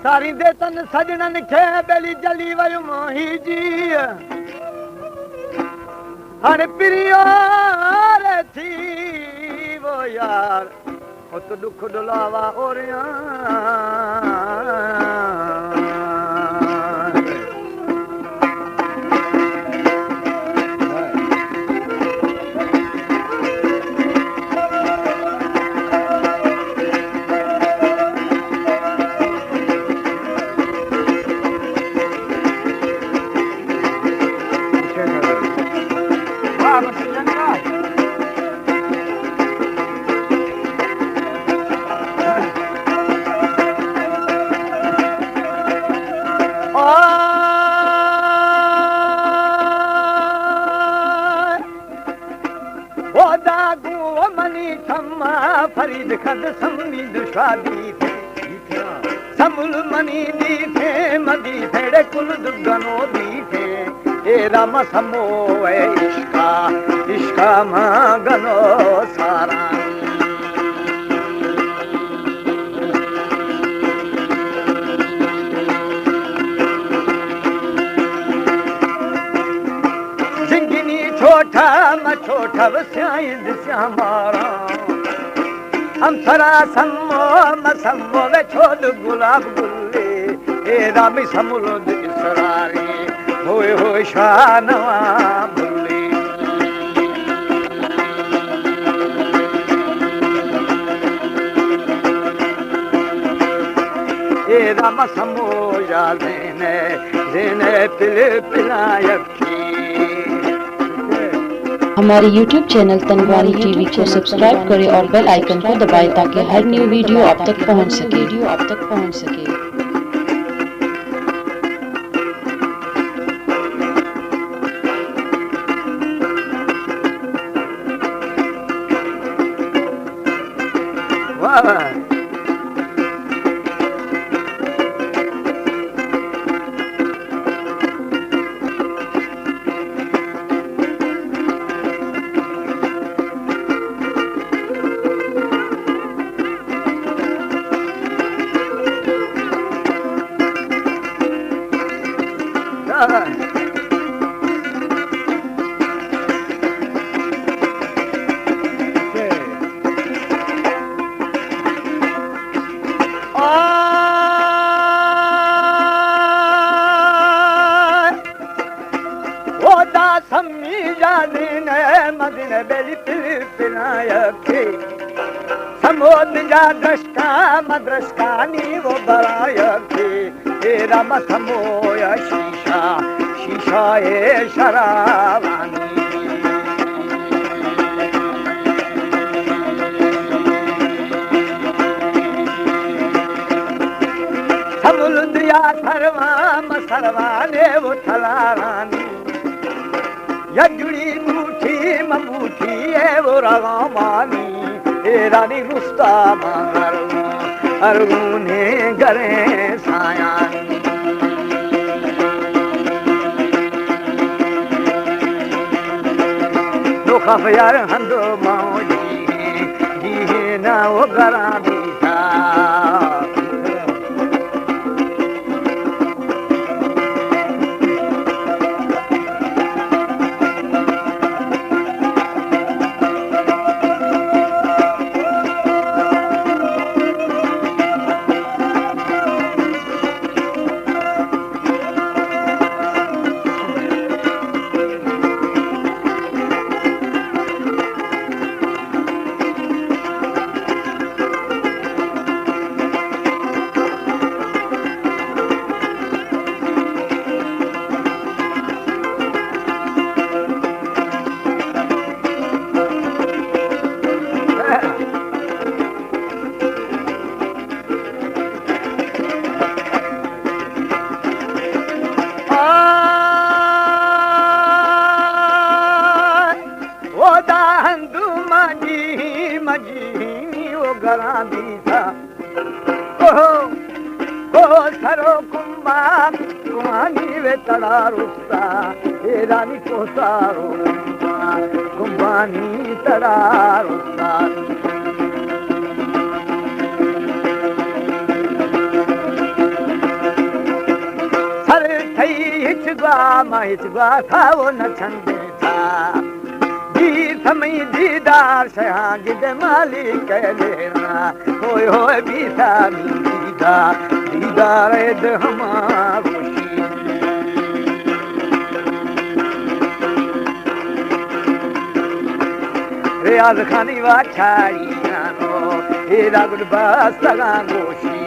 सारी दे तन सजनन खे बेली जली वयो मोही जी हर प्रियो रे थी वो यार ओ तो दुख डुलावा ओरिया फरीद खद समीद शादी थे समुल मनी दी थे मदी फेड़े कुल दुगनो दी थे ए राम समो इश्का मगनो सारा जिंगिनी छोटा मछोटा वस्याइंद श्यामारा हम सरा सम्मो मसम्मो वे छोड़ गुलाब गुल्ले ए रामी समुलुद इसरारी होए होए शानवा बुल्ले ए रामा सम्मो या ज़ेने पिल पिलायकी हमारे YouTube चैनल तनवानी टीवी को सब्सक्राइब करें और बेल आइकन को दबाएं ताकि हर न्यू वीडियो आप तक पहुंच सके। मदीने बेली पिलायकी समोद जा दशका मद्रसकानी वो बरायकी तेरा मसमोया शीशा ए शरावानी समुलुंदिया सरवाने वो थलारानी यजुड़ी मुठी ममूठी है वो रगामानी ए रानी रुस्ता मांगर अरगुने गरे सायानी दो खफ यार हंदो मौजी जी ना वो गरा बीता सरो कुमानी वे तड़ा रुस्ता ए रानी को सारो कुमानी तड़ा रुस्ता वा महित वा था वो न छंदे था जी थमी दीदार शहा गिद मालिक के लेना होय बीता दीदा दीदार द हमा खुशी रियाज खानी वा छाड़िया नो हेरा गुड बस लगा गोशी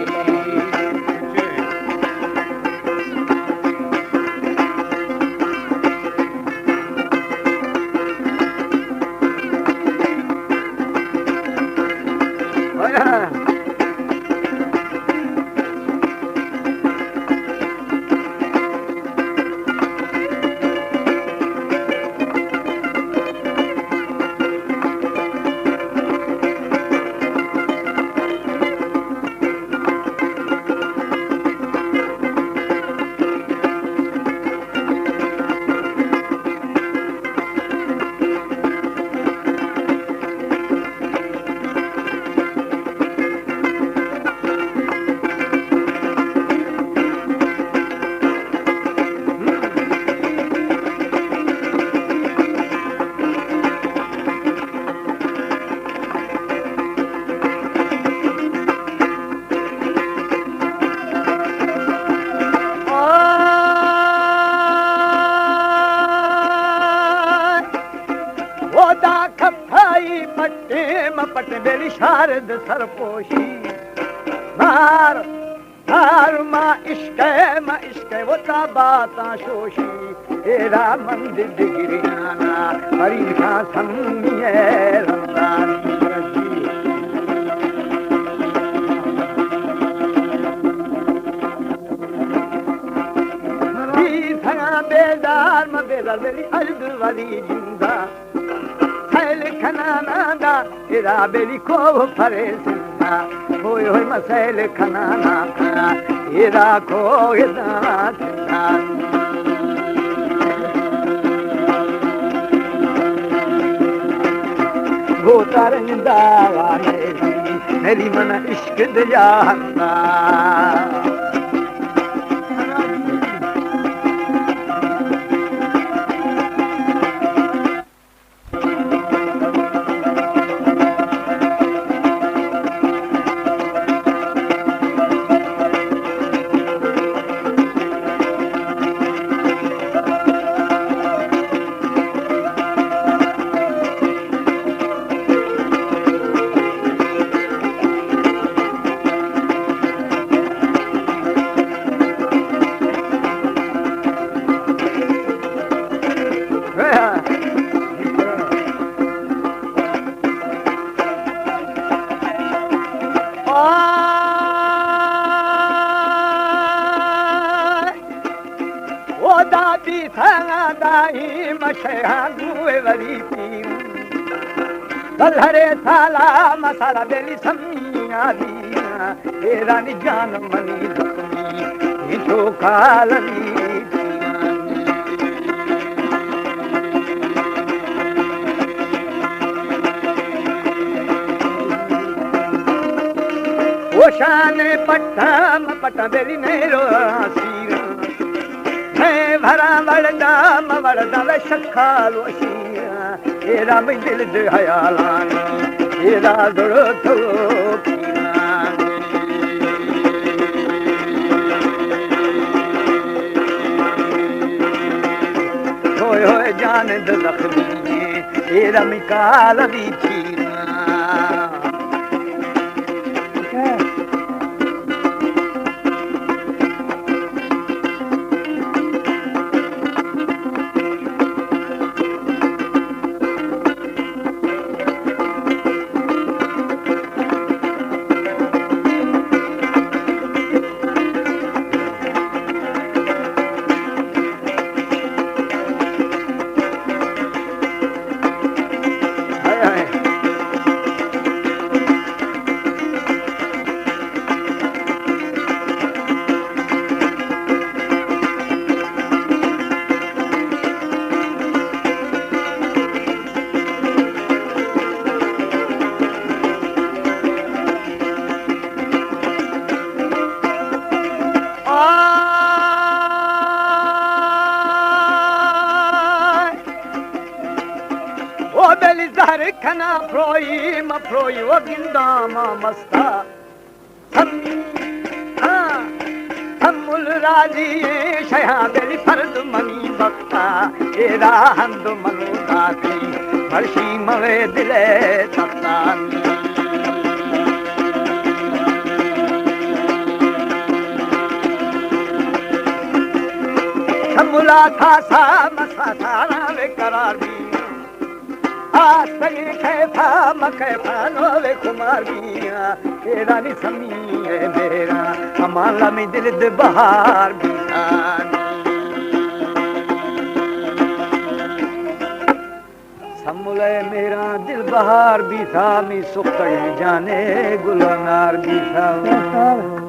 पट बेली शारद सरपोशी मार मार माँ इश्क वो बाता शोशी तेरा मंदिर गिरियाना परी खा समिए रंगानी बेदार में बेदार बेली अर्द वाली जिंदा खनाना दा इरा बेली को फरे सिंदा होय होय मसैल खनाना खना इरा को इदा सिंदा वो तरंदा मेरी मन इश्क दियाना दादी थाना दाई मशहा गुए वरी पी बलहरे थाला मसाला बेली समिया दिया ए रानी जान मनी धनी जो कालनी वो शान पट्टा बेली मेरो सीरा भरा वरदा शखालो एरा में दिल दे हयालानी एरा दुरो थो होय होय जान द लखनी एरा में काला दी थीना हर खना फ्रोई मफ्रोई वो गिंदा मा मस्ता सम्मुल राजी शया बेली फर्द मनी बक्ता एरा हंद मनु दाती फर्शी मवे दिले तत्तानी सम्मुला था सा मसा सारा वे करार दी आसनी कैफा मकैफा नोवे कुमार बिया तेरा नि समी है मेरा हमारा में दिल दे बहार बिया सम्मुले मेरा दिल बहार भी था मी सुख जाने गुलनार भी था